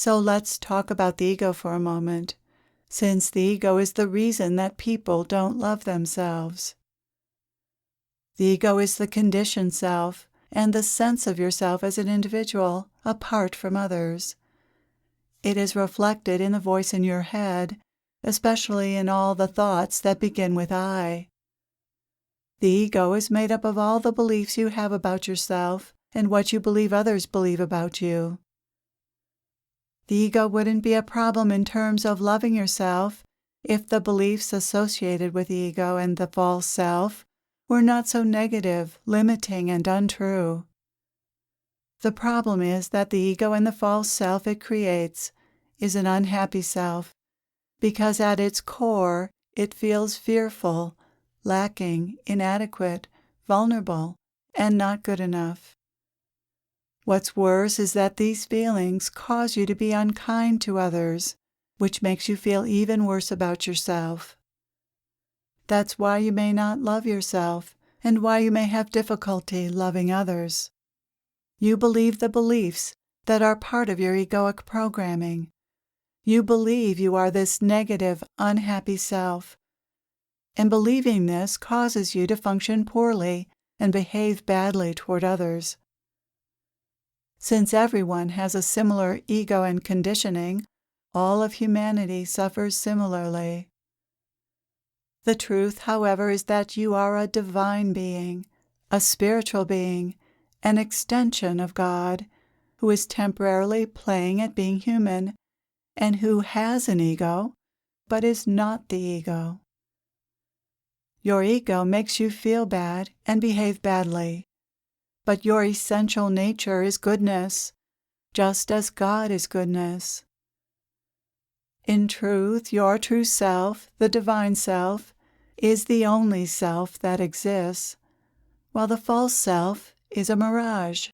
So let's talk about the ego for a moment, since the ego is the reason that people don't love themselves. The ego is the conditioned self and the sense of yourself as an individual, apart from others. It is reflected in the voice in your head, especially in all the thoughts that begin with I. The ego is made up of all the beliefs you have about yourself and what you believe others believe about you. The ego wouldn't be a problem in terms of loving yourself if the beliefs associated with the ego and the false self were not so negative, limiting, and untrue. The problem is that the ego and the false self it creates is an unhappy self, because at its core it feels fearful, lacking, inadequate, vulnerable, and not good enough. What's worse is that these feelings cause you to be unkind to others, which makes you feel even worse about yourself. That's why you may not love yourself, and why you may have difficulty loving others. You believe the beliefs that are part of your egoic programming. You believe you are this negative, unhappy self, and believing this causes you to function poorly and behave badly toward others. Since everyone has a similar ego and conditioning, all of humanity suffers similarly. The truth, however, is that you are a divine being, a spiritual being, an extension of God, who is temporarily playing at being human, and who has an ego, but is not the ego. Your ego makes you feel bad and behave badly, but your essential nature is goodness, just as God is goodness. In truth, your true self, the divine self, is the only self that exists, while the false self is a mirage.